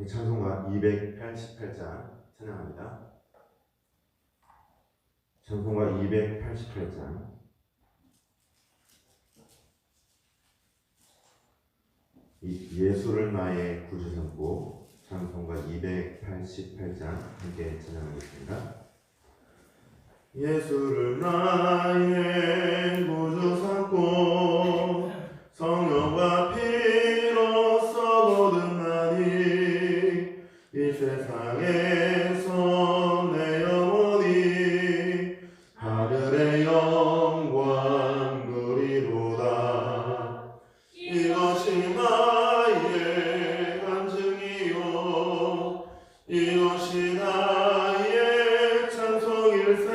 찬송가 288장 찬양합니다. 찬송가 288장. 예수를 나의 구주 삼고 찬송가 288장 함께 찬양하겠습니다. 예수를 나의 구주 삼고 성령과 피로써 거듭 나니 이 세상에서 내 영혼이 하늘의 영광 누리로다. 이것이 나의 간증이요 이것이 나의 찬송일세.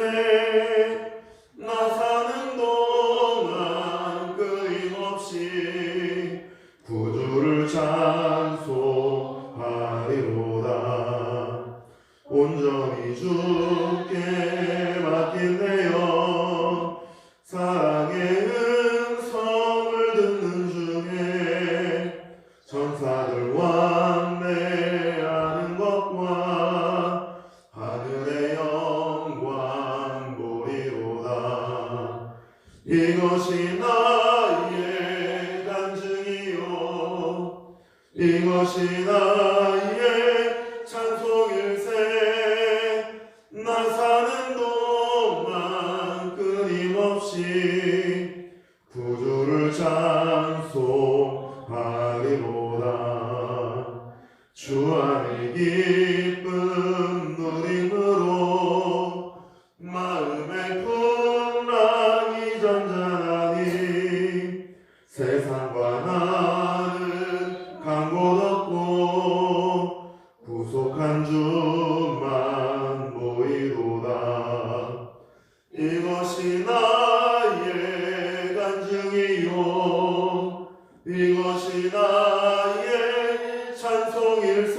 나 사는 동안 끊임없이 구주를 찬송하리로다. 온전히 주께 맡긴대요. 사랑의 음성을 듣는 중에 천사들 왕래하는 것과 하늘의 영광 보리로다. 이것이 나의 간증이요 이것이 나의 찬송일세. 나 사는 동안 끊임없이 구주를 찬송하리로다. 주 안의 기쁨 누림으로 마음의 풍랑이 잔잔하니 세상과 나는 간 곳 없고 구속한 주만 보이도다. 이것이 나의 간증이요 이것이 나의 찬송일세.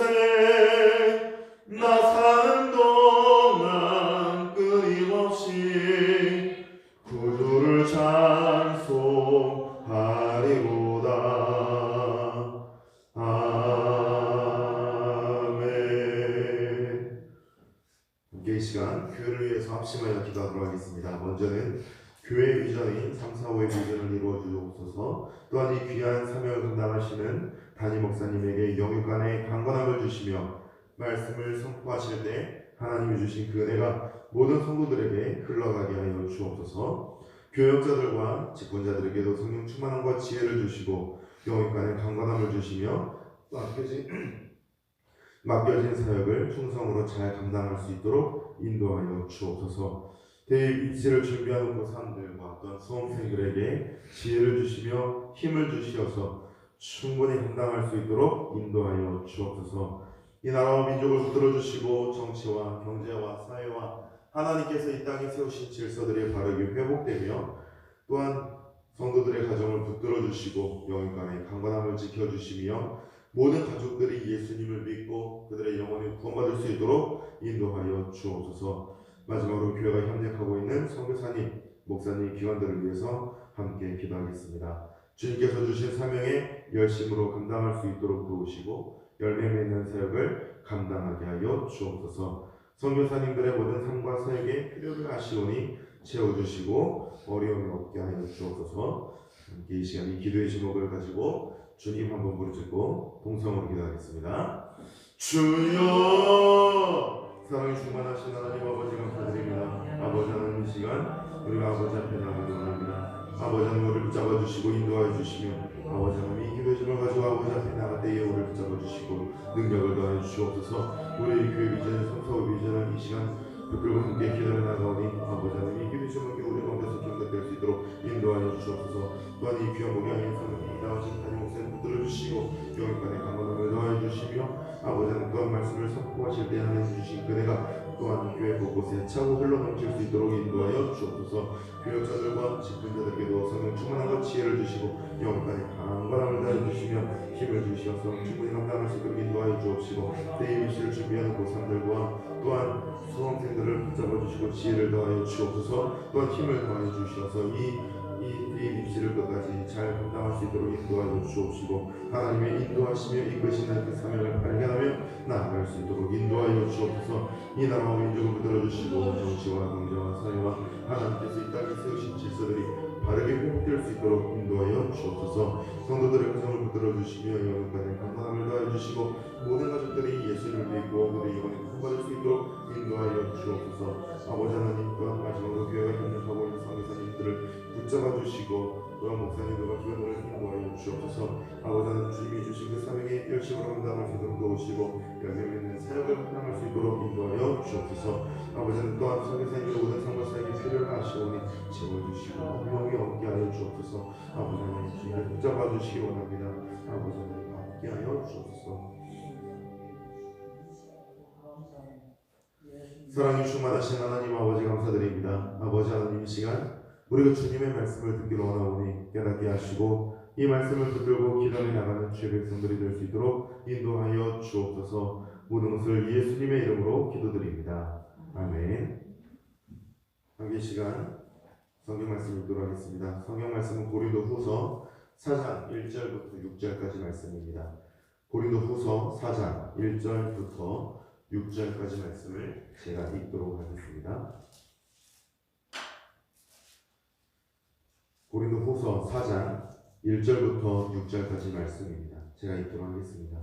나 사는 동안 끊임없이 구주를 찬송하리로다. 아멘. 함께 이 시간 교회를 위해서 합심하여 기도하도록 하겠습니다. 먼저는 교회 비전인 3, 4, 5의 비전을 이루어 주옵소서. 또한 이 귀한 사명을 감당하시는 담임 목사님에게 영육간의 강건함을 주시며 말씀을 선포하실 때 하나님이 주신 그 은혜가 모든 성도들에게 흘러가게 하여 주옵소서. 교역자들과 직분자들에게도 성령 충만함과 지혜를 주시고 영육간의 강건함을 주시며 맡겨진 사역을 충성으로 잘 감당할 수 있도록 인도하여 주옵소서. 대입 입시를 준비하는 고3들과 또한 수험생들에게 지혜를 주시며 힘을 주시어서 충분히 감당할 수 있도록 인도하여 주옵소서. 이 나라와 민족을 붙들어 주시고 정치와 경제와 사회와 하나님께서 이 땅에 세우신 질서들이 바르게 회복되며 또한 성도들의 가정을 붙들어 주시고 영육간의 강건함을 지켜주시며 모든 가족들이 예수님을 믿고 그들의 영혼이 구원받을 수 있도록 인도하여 주옵소서. 마지막으로 교회가 협력하고 있는 선교사님, 목사님, 기관들을 위해서 함께 기도하겠습니다. 주님께서 주신 사명에 열심으로 감당할 수 있도록 도우시고 열매 맺는 사역을 감당하게 하여 주옵소서. 선교사님들의 모든 삶과 사역에 필요를 아시오니 채워주시고 어려움이 없게 하여 주옵소서. 함께 이 시간 이 기도의 제목을 가지고 주님 한번 부르짖고 동성으로 기도하겠습니다. 주여, 사랑이 충만하신 하나님 아버지 감사드립니다. 아버지 하나님 이 시간 우리가 아버지 앞에 나가기 원합니다. 아버지 하나님 우리를 붙잡아 주시고 인도하여 주시며 아버지 하나님 이 기도의 제목을 가지고 아버지 앞에 나갈 때에 우리를 붙잡아 주시고 능력을 더하여 주옵소서. 우리의 교회 비전을 성사의 비전을 이 시간 붙들고 함께 기도해 나가오니 아버지 하나님 이 기도의 제목이 우리 가운데서 기억될 수 있도록 인도하여 주옵소서. 또한 이 귀한 목양의 성령이 나오신 담임 목사님 붙들어 주시고 영육간의 강건함을 더하여 주시며 아버지 하나님 또한 말씀을 선포하실 때 하나님 주신 그대가 또한 교회 곳곳에 차고 흘러넘칠 수 있도록 인도하여 주옵소서. 교역자들과 직분자들에게도 성령 충만함과 지혜를 주시고 영육간의 강건함을 더하여 주시며 힘을 주시어서 충분히 감당할 수 있도록 인도하여 주옵시고 대입시를 준비하는 고3들과 또한 수험생들을 붙잡아 주시고 지혜를 더하여 주옵소서. 또한 힘을 더하여 주시어서 이 이 대입 입시를 끝까지 잘 감당할 수 있도록 인도하여 주옵시고 하나님의 인도하시며 이끄시는 그 사명을 발견하며 나아갈 수 있도록 인도하여 주옵소서. 이 나라와 민족을 붙들어 주시고 정치와 경제와 사회와 하나님께서 이 땅에 세우신 질서들이 바르게 회복될 수 있도록 인도하여 주옵소서. 성도들의 가정을 붙들어 주시며 영혼까지 강건함을 더하여 주시고 모든 가족들이 예수를 믿고 그들의 영혼이 구원받을 수 있도록 인도하여 주옵소서. 아버지 하나님 또한 마지막으로 교회에 협력하고 있는 성교사님들을 붙잡아 주시고 또한 목사님들과 교회들을 인도하여 주옵소서. 아버지 하나님 주님이 주신 그 사명에 열심으로 감당할 수 있도록 도우시고 열매 있는 사역을 감당할 수 있도록 인도하여 주옵소서. 아버지는 또한 성교사님들 모든 성교사에게 필요를 하시오니 채워주시고 분명히 얻게 하여 주옵소서. 아버지 하나님 주님을 붙잡아 주시기 원합니다. 아버지 하나님 함께 하여 주옵소서. 사랑이 충만하신 하나님 아버지 감사드립니다. 아버지 하나님 이 시간 우리가 주님의 말씀을 듣기로 원하오니 깨닫게 하시고 이 말씀을 붙들고 기도해 나가는 주의 백성들이 될 수 있도록 인도하여 주옵소서. 모든 것을 예수님의 이름으로 기도드립니다. 아멘. 함께 시간 성경 말씀 읽도록 하겠습니다. 성경 말씀은 고린도후서 4장 1절부터 6절까지 말씀입니다. 고린도후서 4장 1절부터 6절까지 말씀을 제가 읽도록 하겠습니다. 고린도후서 4장 1절부터 6절까지 말씀입니다. 제가 읽도록 하겠습니다.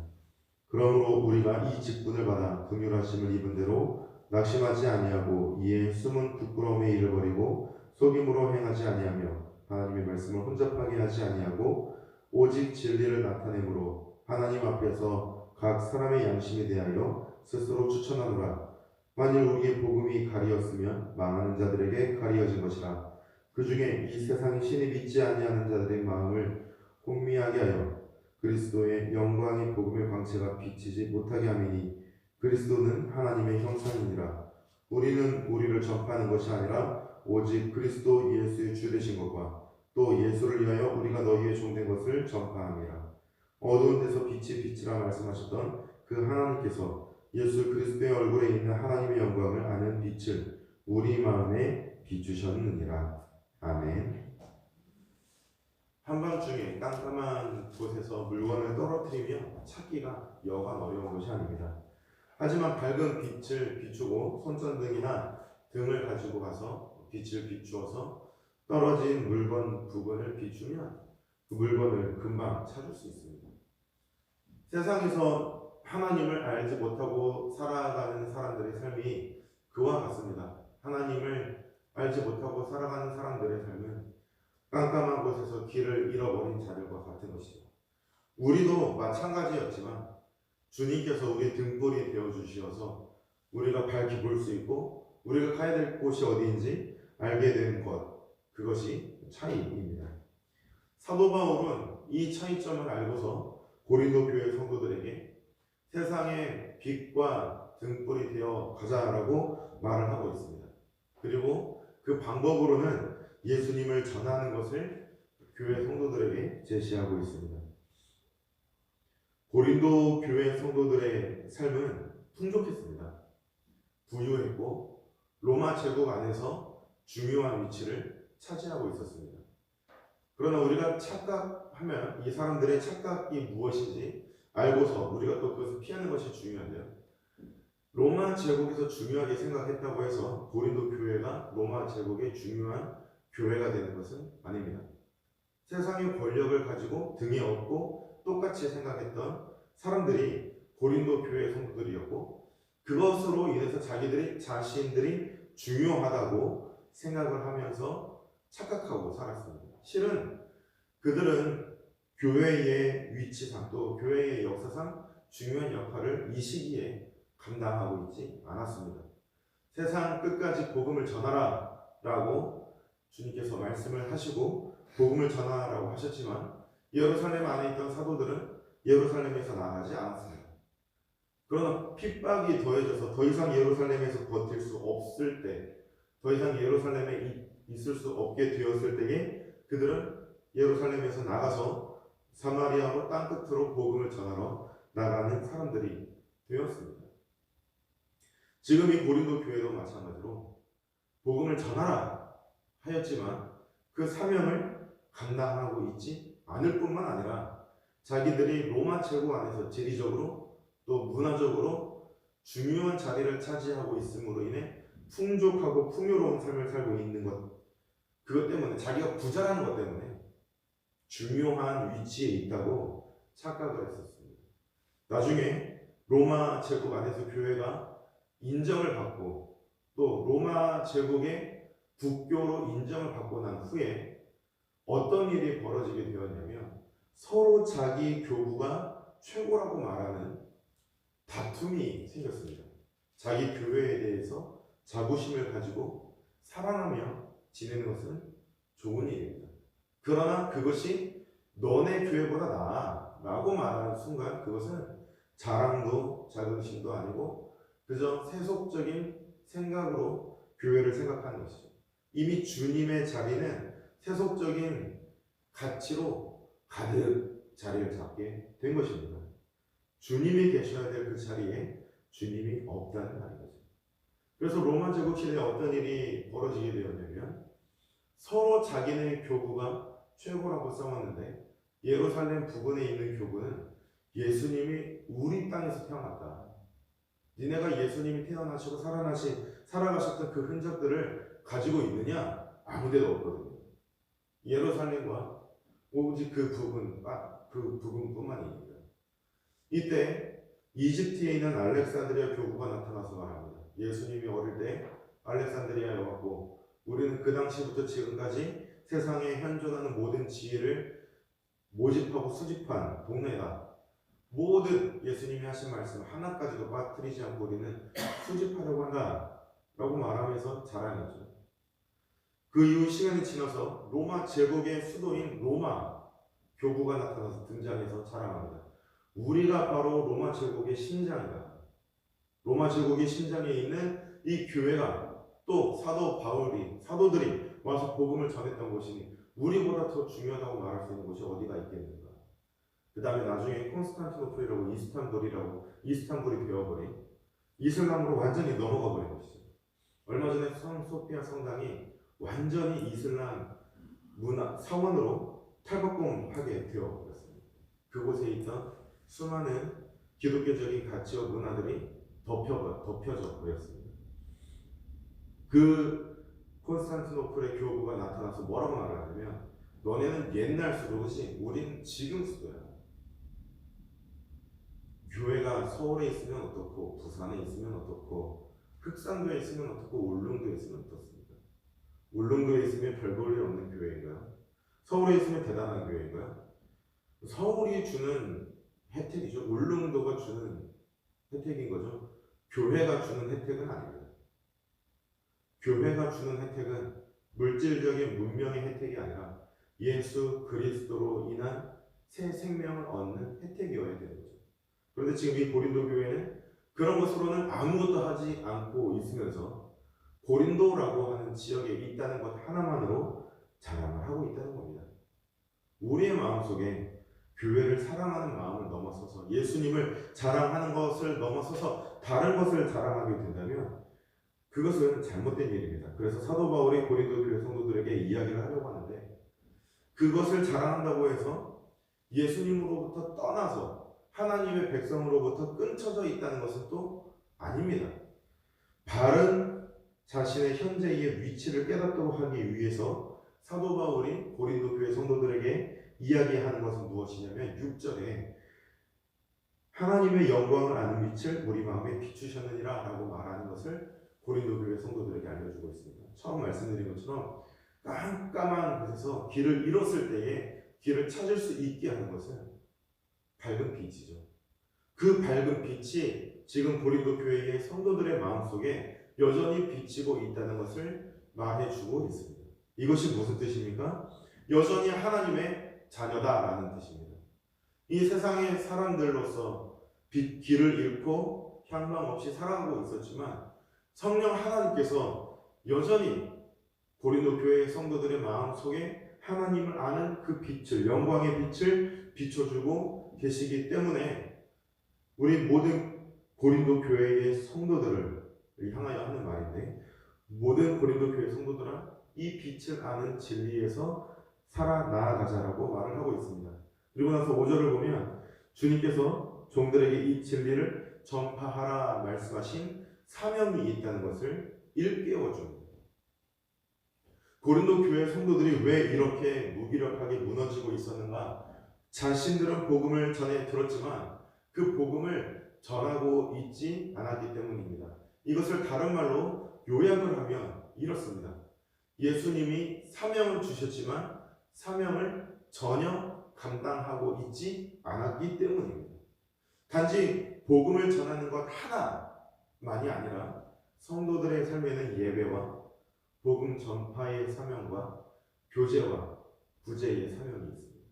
그러므로 우리가 이 직분을 받아 긍휼하심을 입은 대로 낙심하지 아니하고 이에 숨은 부끄러움에 잃어버리고 속임으로 행하지 아니하며 하나님의 말씀을 혼잡하게 하지 아니하고 오직 진리를 나타내므로 하나님 앞에서 각 사람의 양심에 대하여 스스로 추천하노라. 만일 우리의 복음이 가리었으면 망하는 자들에게 가리어진 것이라. 그 중에 이 세상의 신이 믿지 아니하는 자들의 마음을 혼미하게 하여 그리스도의 영광의 복음의 광채가 비치지 못하게 함이니 그리스도는 하나님의 형상이니라. 우리는 우리를 전파하는 것이 아니라 오직 그리스도 예수의 주 되신 것과 또 예수를 위하여 우리가 너희의 종된 것을 전파함이라. 어두운 데서 빛이 빛이라 말씀하셨던 그 하나님께서 예수 그리스도의 얼굴에 있는 하나님의 영광을 아는 빛을 우리 마음에 비추셨느니라. 아멘. 한밤중에 깜깜한 곳에서 물건을 떨어뜨리며 찾기가 여간 어려운 것이 아닙니다. 하지만 밝은 빛을 비추고 손전등이나 등을 가지고 가서 빛을 비추어서 떨어진 물건 부분을 비추면 그 물건을 금방 찾을 수 있습니다. 세상에서 하나님을 알지 못하고 살아가는 사람들의 삶이 그와 같습니다. 하나님을 알지 못하고 살아가는 사람들의 삶은 깜깜한 곳에서 길을 잃어버린 자들과 같은 것이죠. 우리도 마찬가지였지만 주님께서 우리의 등불이 되어주시어서 우리가 밝게 볼 수 있고 우리가 가야 될 곳이 어디인지 알게 된 것, 그것이 차이입니다. 사도 바울은 이 차이점을 알고서 고린도 교회 성도들에게 세상의 빛과 등불이 되어 가자라고 말을 하고 있습니다. 그리고 그 방법으로는 예수님을 전하는 것을 교회 성도들에게 제시하고 있습니다. 고린도 교회 성도들의 삶은 풍족했습니다. 부유했고 로마 제국 안에서 중요한 위치를 차지하고 있었습니다. 그러나 우리가 착각하면 이 사람들의 착각이 무엇인지 알고서 우리가 또 그것을 피하는 것이 중요한데요. 로마 제국에서 중요하게 생각했다고 해서 고린도 교회가 로마 제국의 중요한 교회가 되는 것은 아닙니다. 세상의 권력을 가지고 등에 업고 똑같이 생각했던 사람들이 고린도 교회 성도들이었고 그것으로 인해서 자신들이 중요하다고 생각을 하면서 착각하고 살았습니다. 실은 그들은 교회의 위치상 또 교회의 역사상 중요한 역할을 이 시기에 감당하고 있지 않았습니다. 세상 끝까지 복음을 전하라 라고 주님께서 말씀을 하시고 복음을 전하라고 하셨지만 예루살렘 안에 있던 사도들은 예루살렘에서 나가지 않았습니다. 그러나 핍박이 더해져서 더 이상 예루살렘에서 버틸 수 없을 때, 더 이상 예루살렘에 있을 수 없게 되었을 때에 그들은 예루살렘에서 나가서 사마리아로 땅끝으로 복음을 전하러 나가는 사람들이 되었습니다. 지금 이 고린도 교회도 마찬가지로 복음을 전하라 하였지만 그 사명을 감당하고 있지 않을 뿐만 아니라 자기들이 로마 제국 안에서 지리적으로 또 문화적으로 중요한 자리를 차지하고 있음으로 인해 풍족하고 풍요로운 삶을 살고 있는 것, 그것 때문에 자기가 부자라는 것 때문에 중요한 위치에 있다고 착각을 했었습니다. 나중에 로마 제국 안에서 교회가 인정을 받고 또 로마 제국의 국교로 인정을 받고 난 후에 어떤 일이 벌어지게 되었냐면 서로 자기 교부가 최고라고 말하는 다툼이 생겼습니다. 자기 교회에 대해서 자부심을 가지고 사랑하며 지내는 것은 좋은 일입니다. 그러나 그것이 너네 교회보다 나아 라고 말하는 순간 그것은 자랑도 자긍심도 아니고 그저 세속적인 생각으로 교회를 생각하는 것이죠. 이미 주님의 자리는 세속적인 가치로 가득 자리를 잡게 된 것입니다. 주님이 계셔야 될 그 자리에 주님이 없다는 말이죠. 그래서 로마 제국 시대에 어떤 일이 벌어지게 되었냐면 서로 자기네 교부가 최고라고 싸웠는데 예루살렘 부근에 있는 교부는 예수님이 우리 땅에서 태어났다. 니네가 예수님이 태어나시고 살아가셨던 그 흔적들을 가지고 있느냐? 아무데도 없거든요. 예루살렘과 오직 그 부분뿐만입니다. 이때 이집트에 있는 알렉산드리아 교구가 나타나서 말합니다. 예수님이 어릴 때 알렉산드리아에 왔고 우리는 그 당시부터 지금까지 세상에 현존하는 모든 지혜를 모집하고 수집한 동네다. 모든 예수님이 하신 말씀 하나까지도 빠뜨리지 않고 우리는 수집하려고 한다 라고 말하면서 자랑했죠. 그 이후 시간이 지나서 로마 제국의 수도인 로마 교구가 나타나서 등장해서 자랑합니다. 우리가 바로 로마 제국의 심장이다. 로마 제국의 심장에 있는 이 교회가 또 사도들이 와서 복음을 전했던 곳이니 우리보다 더 중요하다고 말할 수 있는 곳이 어디가 있겠는가. 그 다음에 나중에 콘스탄티노플이라고 이스탄불이 되어버린 이슬람으로 완전히 넘어가 버린 것이죠. 얼마 전에 소피아 성당이 완전히 이슬람 문화 사원으로 탈바꿈하게 되어버렸습니다. 그곳에 있던 수많은 기독교적인 가치와 문화들이 덮여져 버렸습니다. 그 콘스탄티노플의 교구가 나타나서 뭐라고 말을 하냐면 너네는 옛날 수도지 우린 지금 수도야. 교회가 서울에 있으면 어떻고 부산에 있으면 어떻고 흑산도에 있으면 어떻고 울릉도에 있으면 어떻습니까? 울릉도에 있으면 별 볼 일 없는 교회인가요? 서울에 있으면 대단한 교회인가요? 서울이 주는 혜택이죠. 울릉도가 주는 혜택인 거죠. 교회가 주는 혜택은 아닙니다. 교회가 주는 혜택은 물질적인 문명의 혜택이 아니라 예수 그리스도로 인한 새 생명을 얻는 혜택이어야 되는 거죠. 그런데 지금 이 고린도 교회는 그런 것으로는 아무것도 하지 않고 있으면서 고린도라고 하는 지역에 있다는 것 하나만으로 자랑을 하고 있다는 겁니다. 우리의 마음속에 교회를 사랑하는 마음을 넘어서서 예수님을 자랑하는 것을 넘어서서 다른 것을 자랑하게 된다면 그것은 잘못된 일입니다. 그래서 사도 바울이 고린도 교회 성도들에게 이야기를 하려고 하는데 그것을 자랑한다고 해서 예수님으로부터 떠나서 하나님의 백성으로부터 끊쳐져 있다는 것은 또 아닙니다. 바른 자신의 현재의 위치를 깨닫도록 하기 위해서 사도 바울이 고린도 교회 성도들에게 이야기하는 것은 무엇이냐면 6절에 하나님의 영광을 아는 빛을 우리 마음에 비추셨느니라 라고 말하는 것을 고린도 교회 성도들에게 알려주고 있습니다. 처음 말씀드린 것처럼 깜깜한 곳에서 길을 잃었을 때에 길을 찾을 수 있게 하는 것은 밝은 빛이죠. 그 밝은 빛이 지금 고린도 교회의 성도들의 마음속에 여전히 비치고 있다는 것을 말해주고 있습니다. 이것이 무슨 뜻입니까? 여전히 하나님의 자녀다라는 뜻입니다. 이 세상의 사람들로서 길을 잃고 향방 없이 살아가고 있었지만 성령 하나님께서 여전히 고린도 교회의 성도들의 마음속에 하나님을 아는 그 빛을, 영광의 빛을 비춰주고 계시기 때문에 우리 모든 고린도 교회의 성도들을 향하여 하는 말인데 모든 고린도 교회 성도들아 이 빛을 아는 진리에서 살아나가자라고 말을 하고 있습니다. 그리고 나서 5절을 보면 주님께서 종들에게 이 진리를 전파하라 말씀하신 사명이 있다는 것을 일깨워 줍니다. 고린도 교회 성도들이 왜 이렇게 무기력하게 무너지고 있었는가? 자신들은 복음을 전해 들었지만 그 복음을 전하고 있지 않았기 때문입니다. 이것을 다른 말로 요약을 하면 이렇습니다. 예수님이 사명을 주셨지만 사명을 전혀 감당하고 있지 않았기 때문입니다. 단지 복음을 전하는 것 하나만이 아니라 성도들의 삶에는 예배와 복음 전파의 사명과 교제와 구제의 사명이 있습니다.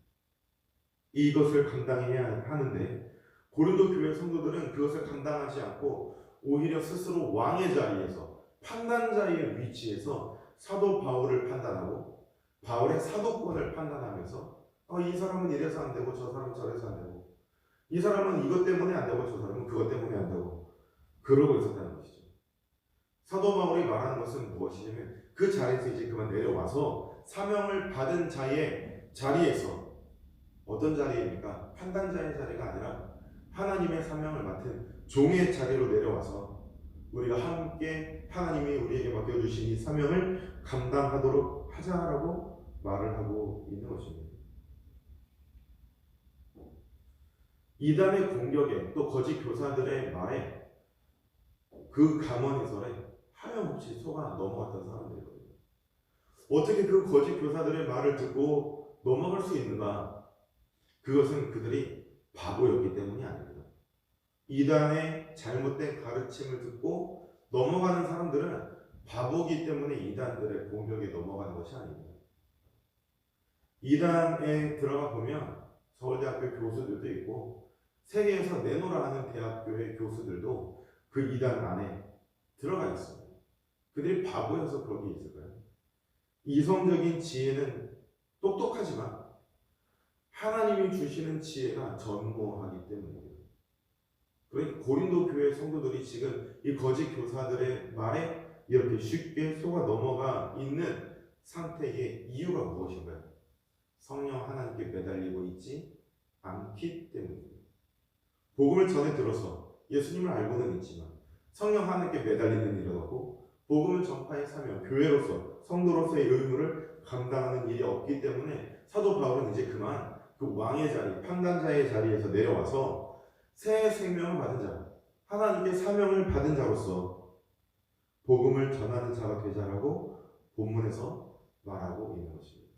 이것을 감당해야 하는데 고린도 교회 성도들은 그것을 감당하지 않고 오히려 스스로 왕의 자리에서 판단자의 위치에서 사도 바울을 판단하고 바울의 사도권을 판단하면서 이 사람은 이래서 안 되고 저 사람은 저래서 안 되고 이 사람은 이것 때문에 안 되고 저 사람은 그것 때문에 안 되고 그러고 있었다는 것이죠. 사도 바울이 말하는 것은 무엇이냐면 그 자리에서 이제 그만 내려와서 사명을 받은 자의 자리에서 어떤 자리입니까? 판단자의 자리가 아니라 하나님의 사명을 맡은 종의 자리로 내려와서 우리가 함께 하나님이 우리에게 맡겨주신 이 사명을 감당하도록 하자라고 말을 하고 있는 것입니다. 이단의 공격에 또 거짓 교사들의 말에 그 감언이설에 하염없이 속아 넘어갔던 사람들이거든요. 어떻게 그 거짓 교사들의 말을 듣고 넘어갈 수 있는가? 그것은 그들이 바보였기 때문이 아닙니다. 이단의 잘못된 가르침을 듣고 넘어가는 사람들은 바보기 때문에 이단들의 공격에 넘어가는 것이 아닙니다. 이단에 들어가 보면 서울대학교 교수들도 있고 세계에서 내노라 하는 대학교의 교수들도 그 이단 안에 들어가 있습니다. 그들이 바보여서 거기 있을까요? 이성적인 지혜는 똑똑하지만 하나님이 주시는 지혜가 전무하기 때문입니다. 그러니까 고린도 교회 성도들이 지금 이 거짓 교사들의 말에 이렇게 쉽게 속아 넘어가 있는 상태의 이유가 무엇인가요? 성령 하나님께 매달리고 있지 않기 때문입니다. 복음을 전해 들어서 예수님을 알고는 있지만 성령 하나님께 매달리는 일은 없고 복음을 전파의 사명, 교회로서 성도로서의 의무를 감당하는 일이 없기 때문에 사도 바울은 이제 그만 그 왕의 자리, 판단자의 자리에서 내려와서 새 생명을 받은 자, 하나님께 사명을 받은 자로서 복음을 전하는 자가 되자라고 본문에서 말하고 있는 것입니다.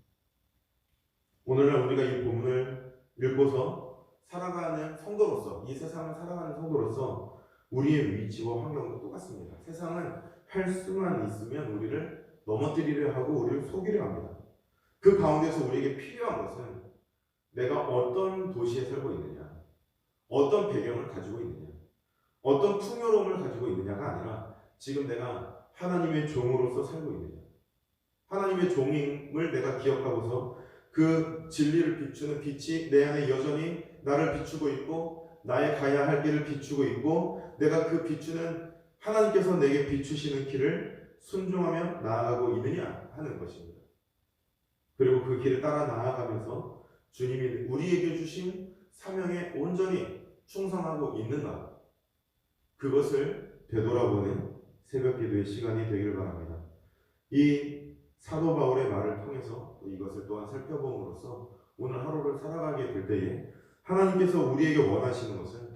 오늘날 우리가 이 본문을 읽고서 살아가는 성도로서, 이 세상을 살아가는 성도로서 우리의 위치와 환경도 똑같습니다. 세상은 할 수만 있으면 우리를 넘어뜨리려 하고 우리를 속이려 합니다. 그 가운데서 우리에게 필요한 것은 내가 어떤 도시에 살고 있느냐, 어떤 배경을 가지고 있느냐, 어떤 풍요로움을 가지고 있느냐가 아니라 지금 내가 하나님의 종으로서 살고 있느냐, 하나님의 종임을 내가 기억하고서 그 진리를 비추는 빛이 내 안에 여전히 나를 비추고 있고 나의 가야 할 길을 비추고 있고 내가 그 비추는 하나님께서 내게 비추시는 길을 순종하며 나아가고 있느냐 하는 것입니다. 그리고 그 길을 따라 나아가면서 주님이 우리에게 주신 사명에 온전히 충성하고 있는가? 그것을 되돌아보는 새벽 기도의 시간이 되기를 바랍니다. 이 사도 바울의 말을 통해서 이것을 또한 살펴봄으로써 오늘 하루를 살아가게 될 때에 하나님께서 우리에게 원하시는 것은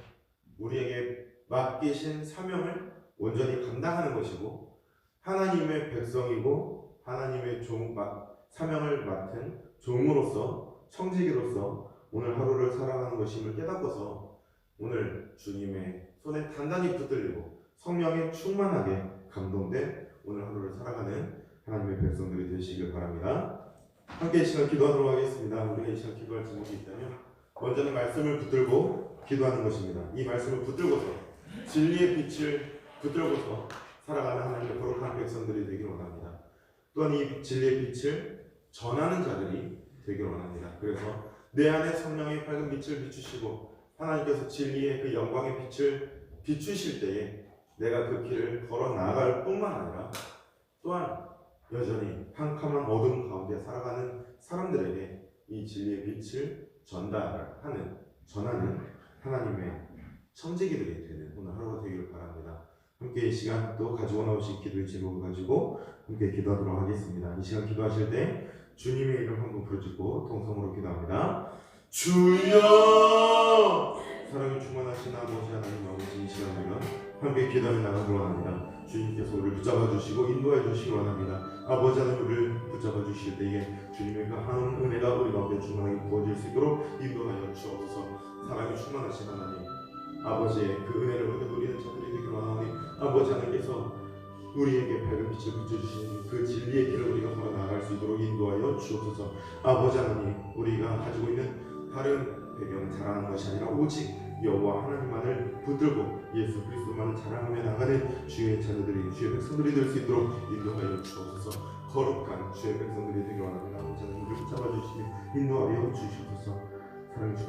우리에게 맡기신 사명을 온전히 감당하는 것이고 하나님의 백성이고 하나님의 사명을 맡은 종으로서 청지기로서 오늘 하루를 살아가는 것임을 깨닫고서 오늘 주님의 손에 단단히 붙들리고 성령에 충만하게 감동된 오늘 하루를 살아가는 하나님의 백성들이 되시길 바랍니다. 함께 이 시간 기도하도록 하겠습니다. 우리가 이 시간 기도할 제목이 있다면 먼저는 말씀을 붙들고 기도하는 것입니다. 이 말씀을 붙들고서 진리의 빛을 붙들고서 살아가는 하나님의 거룩한 백성들이 되기를 원합니다. 또한 이 진리의 빛을 전하는 자들이 되기를 원합니다. 그래서 내 안에 성령의 밝은 빛을 비추시고 하나님께서 진리의 그 영광의 빛을 비추실 때에 내가 그 길을 걸어 나아갈 뿐만 아니라 또한 여전히 캄캄한 어둠 가운데 살아가는 사람들에게 이 진리의 빛을 전하는 하나님의 청지기들이 되는 오늘 하루가 되기를 바랍니다. 함께 이 시간 또 가지고 나오신 기도의 제목을 가지고 함께 기도하도록 하겠습니다. 이 시간 기도하실 때 주님의 이름 한번 부르짖고 동성으로 기도합니다. 주여! 사랑이 충만하신 아버지 하나님, 아버지, 이 시간에는 함께 기도하며 나가도록 합니다. 주님께서 우리를 붙잡아 주시고 인도해 주시기 원합니다. 아버지 하나님, 우리를 붙잡아 주실 때에 주님의 그 하나님 은혜가 우리 가운데 충만하게 부어질 수 있도록 인도하여 주옵소서. 사랑이 충만하신 하나님, 아버지의 그 은혜를 얻어 누리는 자들이 되기를 원하오니 아버지 하나님께서 우리에게 밝은 빛을 비춰주시는 그 진리의 길을 우리가 걸어 나아갈 수 있도록 인도하여 주옵소서. 아버지 하나님, 우리가 가지고 있는 다른 배경을 자랑하는 것이 아니라 오직 여호와 하나님만을 붙들고 예수 그리스도만을 자랑하며 나가는 주의 자녀들이, 주의 백성들이 될 수 있도록 인도하여 주옵소서. 거룩한 주의 백성들이 되기 원합니다. 아버지 하나님, 우리를 붙잡아 주시며 인도하여 주시옵소서. 사랑해 주옵소서.